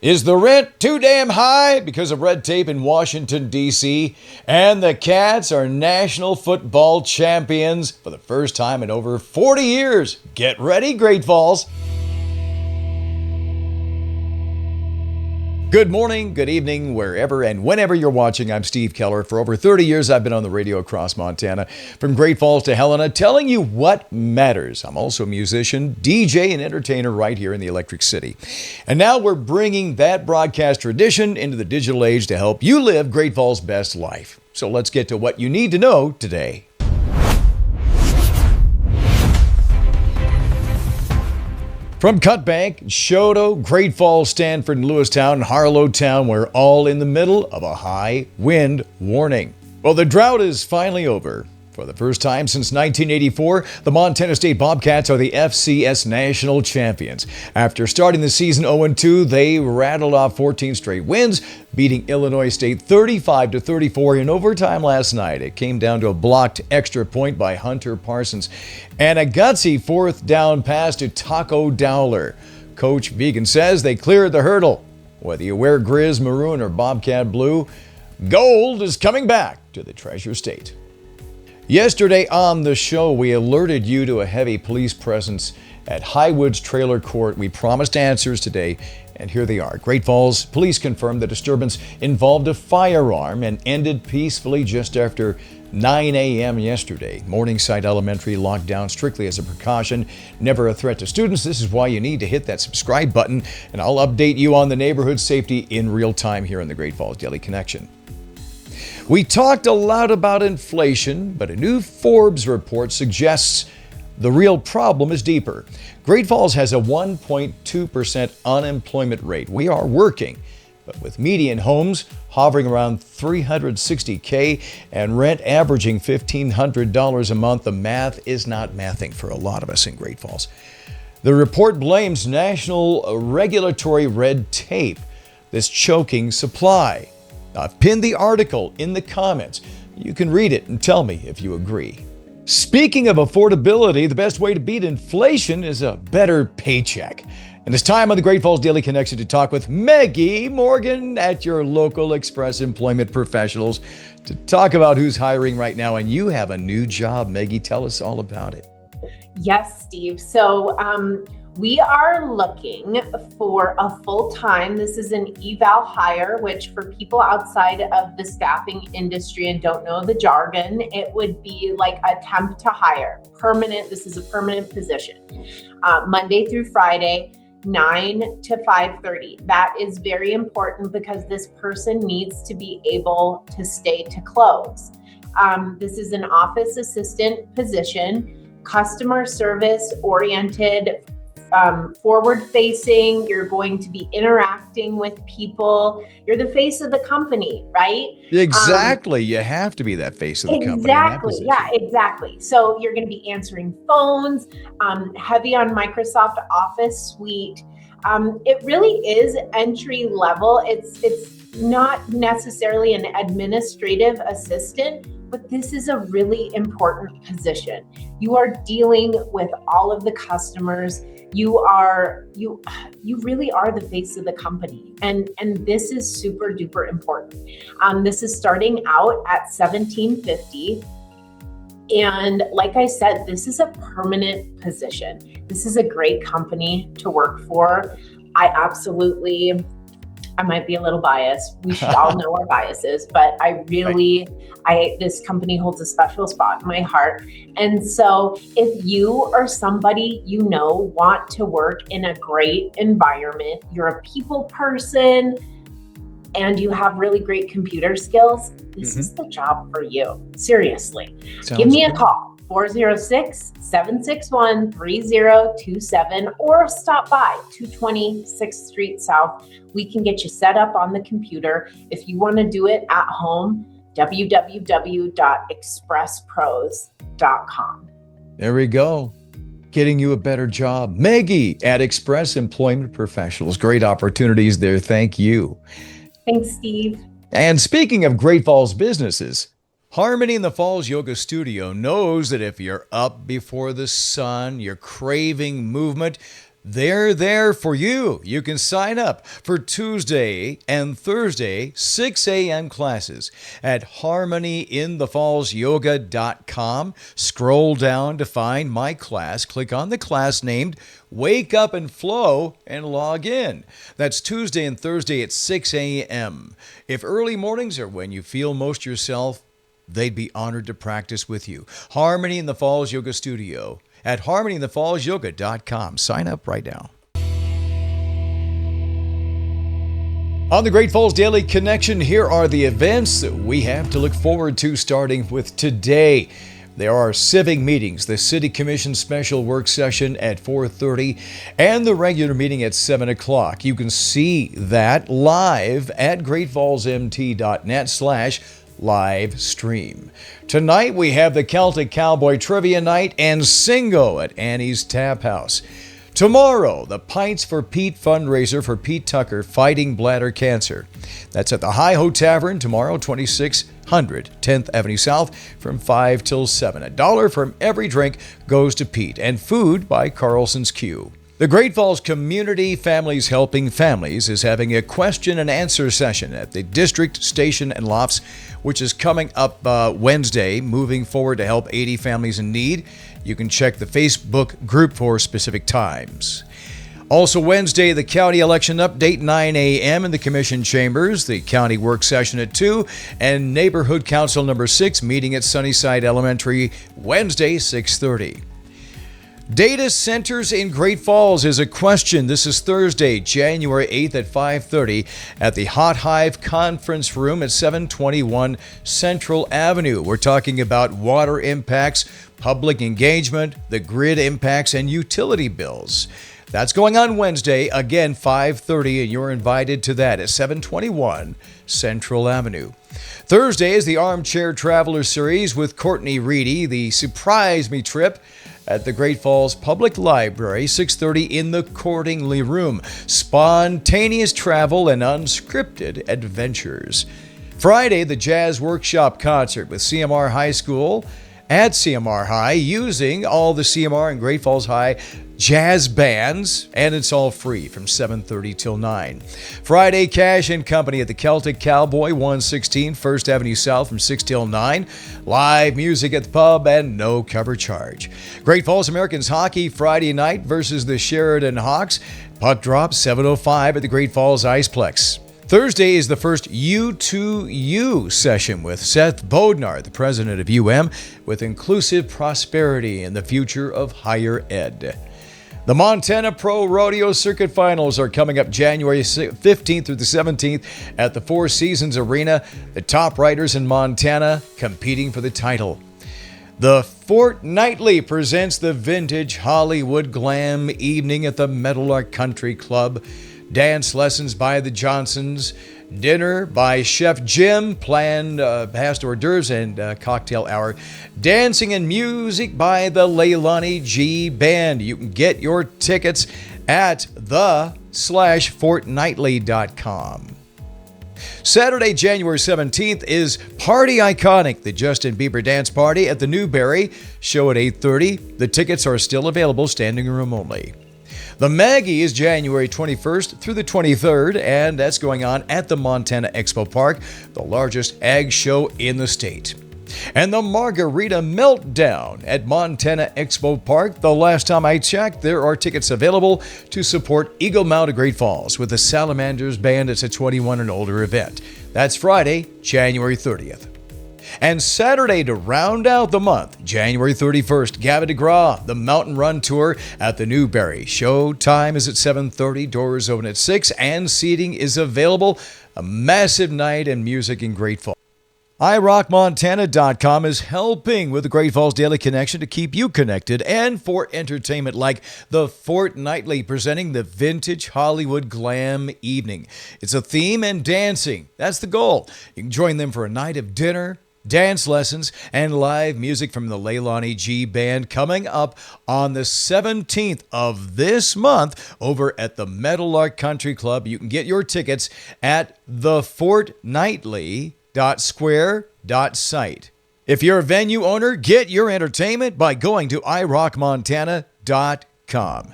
Is the rent too damn high because of red tape in Washington, D.C.? And the Cats are national football champions for the first time in over 40 years. Get ready, Great Falls. Good morning, good evening, wherever and whenever you're watching. I'm Steve Keller. For over 30 years, I've been on the radio across Montana, from Great Falls to Helena, telling you what matters. I'm also a musician, DJ, and entertainer right here in the Electric City. And now we're bringing that broadcast tradition into the digital age to help you live Great Falls' best life. So let's get to what you need to know today. From Cutbank, Choteau, Great Falls, Stanford, Lewistown, and Harlowtown, we're all in the middle of a high wind warning. Well, the drought is finally over. For the first time since 1984, the Montana State Bobcats are the FCS national champions. After starting the season 0-2, they rattled off 14 straight wins, beating Illinois State 35-34 in overtime last night. It came down to a blocked extra point by Hunter Parsons and a gutsy fourth down pass to Taco Dowler. Coach Vegan says they cleared the hurdle. Whether you wear Grizz maroon or Bobcat blue, gold is coming back to the Treasure State. Yesterday on the show, we alerted you to a heavy police presence at Highwoods Trailer Court. We promised answers today, and here they are. Great Falls police confirmed the disturbance involved a firearm and ended peacefully just after 9 a.m. yesterday. Morningside Elementary locked down strictly as a precaution, never a threat to students. This is why you need to hit that subscribe button, and I'll update you on the neighborhood safety in real time here on the Great Falls Daily Connection. We talked a lot about inflation, but a new Forbes report suggests the real problem is deeper. Great Falls has a 1.2% unemployment rate. We are working, but with median homes hovering around $360K and rent averaging $1,500 a month, the math is not mathing for a lot of us in Great Falls. The report blames national regulatory red tape that's choking supply. I've pinned the article in the comments. You can read it and tell me if you agree. Speaking of affordability, the best way to beat inflation is a better paycheck. And it's time on the Great Falls Daily Connection to talk with Meggie Morgan at your local Express Employment Professionals to talk about who's hiring right now. And you have a new job, Meggie. Tell us all about it. Yes, Steve. So we are looking for a full-time, this is an eval hire, which for people outside of the staffing industry and don't know the jargon, it would be like a temp to hire, permanent. This is a permanent position, Monday through Friday, 9 to 5:30. That is very important because this person needs to be able to stay to close. This is an office assistant position, customer service oriented, forward facing. You're going to be interacting with people. You're the face of the company, right? Exactly. You have to be that face of the company. Exactly. Yeah, exactly. So you're going to be answering phones, heavy on Microsoft Office suite. It really is entry level. It's not necessarily an administrative assistant, but this is a really important position. You are dealing with all of the customers. You really are the face of the company. And this is super duper important. This is starting out at $17.50. And like I said, this is a permanent position. This is a great company to work for. I might be a little biased. We should all know our biases, but this company holds a special spot in my heart. And so if you or somebody you know want to work in a great environment, you're a people person, and you have really great computer skills, this is the job for you. Seriously. Give me a call, 406-761-3027, or stop by 220 6th Street South. We can get you set up on the computer. If you want to do it at home, www.expresspros.com. There we go. Getting you a better job. Meggie at Express Employment Professionals. Great opportunities there. Thank you. Thanks, Steve. And speaking of Great Falls businesses, Harmony in the Falls Yoga Studio knows that if you're up before the sun, you're craving movement, They're there for you. You can sign up for Tuesday and Thursday 6 a.m. classes at harmonyinthefallsyoga.com. Scroll down to find my class. Click on the class named Wake Up and Flow and log in. That's Tuesday and Thursday at 6 a.m. If early mornings are when you feel most yourself, they'd be honored to practice with you. Harmony in the Falls Yoga Studio at harmonyinthefallsyoga.com. Sign up right now. On the Great Falls Daily Connection, here are the events that we have to look forward to, starting with today. There are civic meetings, the City Commission special work session at 4:30, and the regular meeting at 7 o'clock. You can see that live at greatfallsmt.net/live stream. Tonight we have the Celtic Cowboy Trivia Night and Singo at Annie's Tap House. Tomorrow, the Pints for Pete fundraiser for Pete Tucker fighting bladder cancer. That's at the Hi Ho Tavern tomorrow, 2600 10th Avenue South from 5 till 7. $1 from every drink goes to Pete, and food by Carlson's Q. The Great Falls Community Families Helping Families is having a question and answer session at the District Station and Lofts, which is coming up Wednesday, moving forward to help 80 families in need. You can check the Facebook group for specific times. Also Wednesday, the county election update, 9 a.m. in the commission chambers, the county work session at 2, and neighborhood council number 6 meeting at Sunnyside Elementary, Wednesday, 6:30. Data centers in Great Falls is a question. This is Thursday, January 8th at 5:30 at the Hot Hive Conference Room at 721 Central Avenue. We're talking about water impacts, public engagement, the grid impacts, and utility bills. That's going on Wednesday, again 5:30, and you're invited to that at 721 Central Avenue. Thursday is the Armchair Traveler Series with Courtney Reedy, the Surprise Me trip at the Great Falls Public Library, 6:30 in the Cordingley Room. Spontaneous travel and unscripted adventures. Friday, the Jazz Workshop Concert with CMR High School at CMR High, using all the CMR and Great Falls High jazz bands, and it's all free from 7:30 till 9. Friday, Cash and Company at the Celtic Cowboy, 116 First Avenue South from 6 till 9. Live music at the pub and no cover charge. Great Falls Americans Hockey Friday night versus the Sheridan Hawks. Puck drop 7:05 at the Great Falls Iceplex. Thursday is the first U2U session with Seth Bodnar, the president of UM, with inclusive prosperity and the future of higher ed. The Montana Pro Rodeo Circuit Finals are coming up January 15th through the 17th at the Four Seasons Arena. The top riders in Montana competing for the title. The Fortnightly presents the Vintage Hollywood Glam Evening at the Meadowlark Country Club. Dance lessons by the Johnsons, dinner by Chef Jim, planned past hors d'oeuvres and cocktail hour, dancing and music by the Leilani G Band. You can get your tickets at the/fortnightly.com. Saturday, January 17th is Party Iconic, the Justin Bieber Dance Party at the Newberry, show at 8:30. The tickets are still available, standing room only. The Maggie is January 21st through the 23rd, and that's going on at the Montana Expo Park, the largest ag show in the state. And the Margarita Meltdown at Montana Expo Park. The last time I checked, there are tickets available to support Eagle Mountain Great Falls with the Salamanders Band. It's a 21 and older event. That's Friday, January 30th. And Saturday, to round out the month, January 31st, Gavin DeGraw, the Mountain Run Tour at the Newberry. Show time is at 7:30, doors open at 6, and seating is available. A massive night and music in Great Falls. iRockMontana.com is helping with the Great Falls Daily Connection to keep you connected, and for entertainment like the Fortnightly presenting the Vintage Hollywood Glam Evening. It's a theme and dancing. That's the goal. You can join them for a night of dinner, dance lessons, and live music from the Leilani G Band coming up on the 17th of this month over at the Meadowlark Country Club. You can get your tickets at thefortnightly.square.site. If you're a venue owner, get your entertainment by going to iRockMontana.com.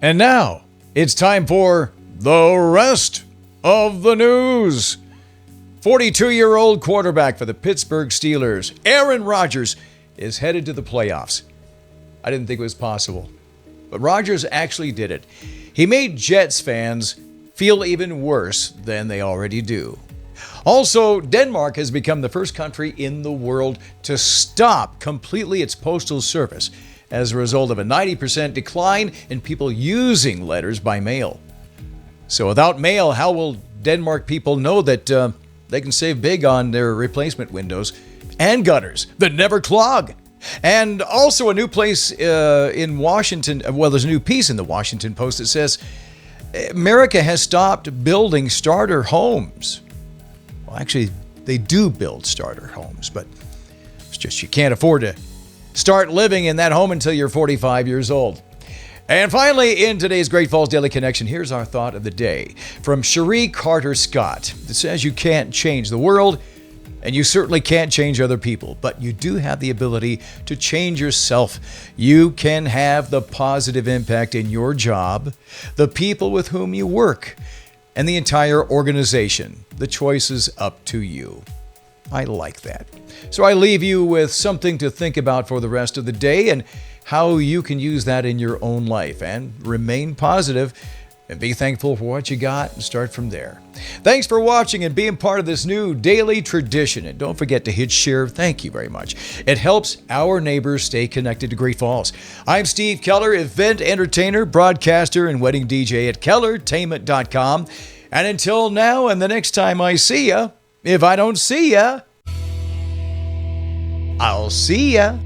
And now, it's time for the rest of the news. 42-year-old quarterback for the Pittsburgh Steelers, Aaron Rodgers, is headed to the playoffs. I didn't think it was possible, but Rodgers actually did it. He made Jets fans feel even worse than they already do. Also, Denmark has become the first country in the world to stop completely its postal service as a result of a 90% decline in people using letters by mail. So without mail, how will Denmark people know that they can save big on their replacement windows and gutters that never clog? And also a new place in Washington, well, there's a new piece in the Washington Post that says America has stopped building starter homes. Well, actually, they do build starter homes, but it's just you can't afford to start living in that home until you're 45 years old. And finally, in today's Great Falls Daily Connection, here's our thought of the day from Cherie Carter Scott. It says you can't change the world, and you certainly can't change other people, but you do have the ability to change yourself. You can have the positive impact in your job, the people with whom you work, and the entire organization. The choice is up to you. I like that. So I leave you with something to think about for the rest of the day and how you can use that in your own life, and remain positive and be thankful for what you got and start from there. Thanks for watching and being part of this new daily tradition. And don't forget to hit share. Thank you very much. It helps our neighbors stay connected to Great Falls. I'm Steve Keller, event entertainer, broadcaster, and wedding DJ at kellertainment.com. And until now and the next time I see ya, if I don't see ya, I'll see ya.